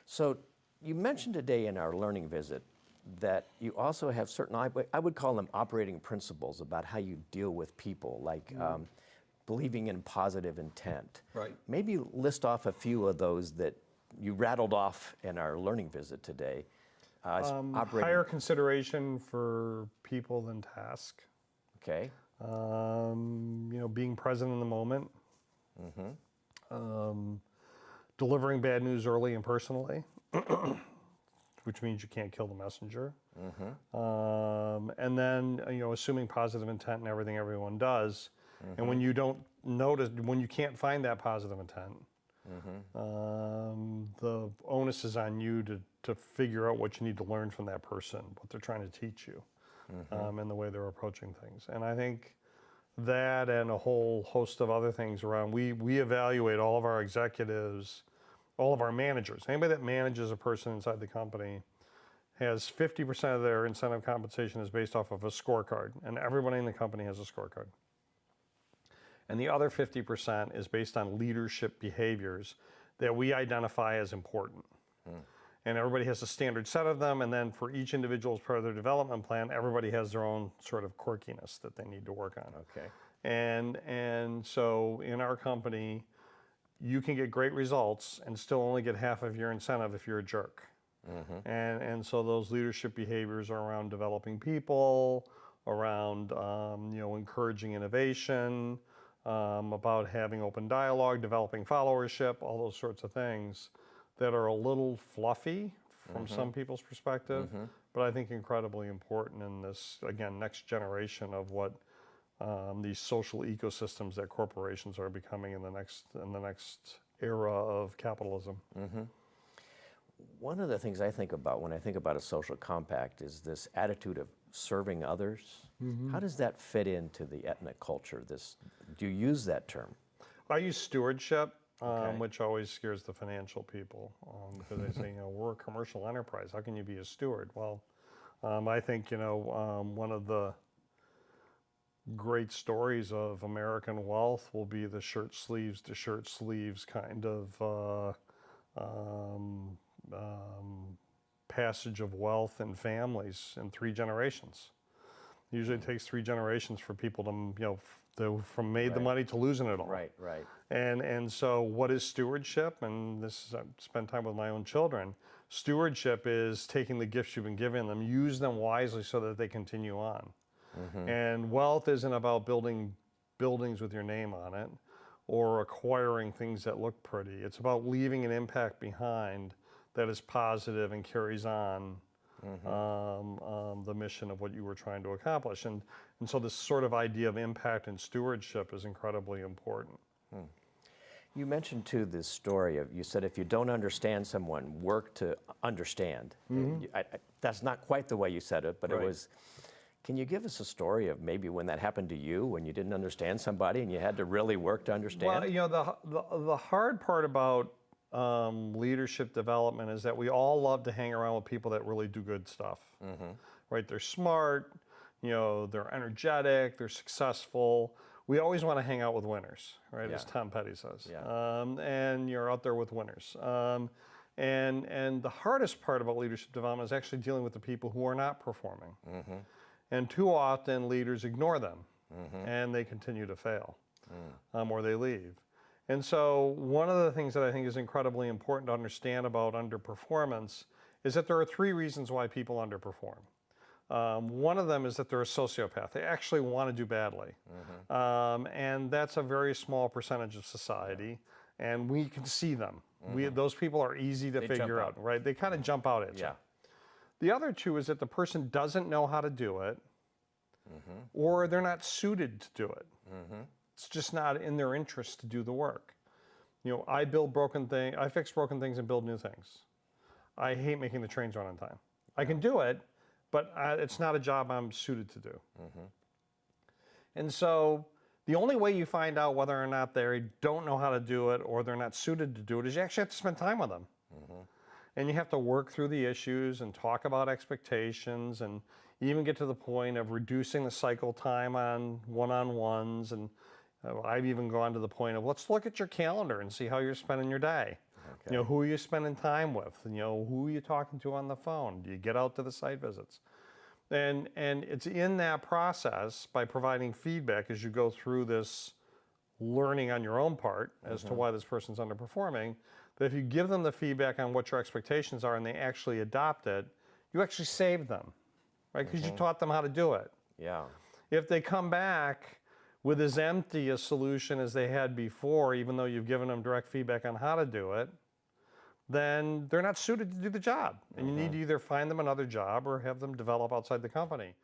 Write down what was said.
So you mentioned today in our learning visit that you also have certain, I would call them operating principles about how you deal with people, like believing in positive intent. Right. Maybe list off a few of those that you rattled off in our learning visit today. Higher consideration for people than task. Okay. Being present in the moment. Delivering bad news early and personally, which means you can't kill the messenger. And then, assuming positive intent in everything everyone does. And when you don't notice, when you can't find that positive intent, the onus is on you to figure out what you need to learn from that person, what they're trying to teach you, and the way they're approaching things. And I think that and a whole host of other things around, we evaluate all of our executives, all of our managers. Anybody that manages a person inside the company has 50% of their incentive compensation is based off of a scorecard, and everybody in the company has a scorecard. And the other 50% is based on leadership behaviors that we identify as important. And everybody has a standard set of them, and then for each individual as part of their development plan, everybody has their own sort of quirkiness that they need to work on. Okay. And so in our company, you can get great results and still only get half of your incentive if you're a jerk. And so those leadership behaviors are around developing people, around encouraging innovation, about having open dialogue, developing followership, all those sorts of things that are a little fluffy from some people's perspective, but I think incredibly important in this, again, next generation of what these social ecosystems that corporations are becoming in the next era of capitalism. One of the things I think about when I think about a social compact is this attitude of serving others. How does that fit into the ethnic culture? Do you use that term? I use stewardship, Okay. which always scares the financial people because they say, we're a commercial enterprise. How can you be a steward? Well, I think, one of the great stories of American wealth will be the shirt sleeves to shirt sleeves kind of passage of wealth in families in 3 generations. Usually it takes 3 generations for people to, from made the money to losing it all. Right. And so what is stewardship? And this is, I've spent time with my own children. Stewardship is taking the gifts you've been given them, use them wisely so that they continue on. And wealth isn't about building buildings with your name on it or acquiring things that look pretty. It's about leaving an impact behind that is positive and carries on the mission of what you were trying to accomplish. And so this sort of idea of impact and stewardship is incredibly important. You mentioned too this story of, you said if you don't understand someone, work to understand. That's not quite the way you said it, but it was. Can you give us a story of maybe when that happened to you, when you didn't understand somebody and you had to really work to understand? Well, the hard part about leadership development is that we all love to hang around with people that really do good stuff, right? They're smart, they're energetic, they're successful. We always want to hang out with winners, right? As Tom Petty says. And you're out there with winners. And the hardest part about leadership development is actually dealing with the people who are not performing. And too often leaders ignore them and they continue to fail or they leave. And so one of the things that I think is incredibly important to understand about underperformance is that there are 3 reasons why people underperform. One of them is that they're a sociopath. They actually want to do badly. And that's a very small percentage of society. And we can see them. Those people are easy to figure out, right? They kind of jump out at you. The other 2 is that the person doesn't know how to do it, or they're not suited to do it. It's just not in their interest to do the work. I fix broken things and build new things. I hate making the trains run on time. I can do it, but it's not a job I'm suited to do. And so the only way you find out whether or not they don't know how to do it or they're not suited to do it is you actually have to spend time with them. And you have to work through the issues and talk about expectations and even get to the point of reducing the cycle time on one-on-ones. And I've even gone to the point of, let's look at your calendar and see how you're spending your day. You know, who are you spending time with? You know, who are you talking to on the phone? Do you get out to the site visits? And it's in that process, by providing feedback as you go through this learning on your own part as to why this person's underperforming, that if you give them the feedback on what your expectations are and they actually adopt it, you actually save them, right? Because you taught them how to do it. Yeah. If they come back with as empty a solution as they had before, even though you've given them direct feedback on how to do it, then they're not suited to do the job. And you need to either find them another job or have them develop outside the company.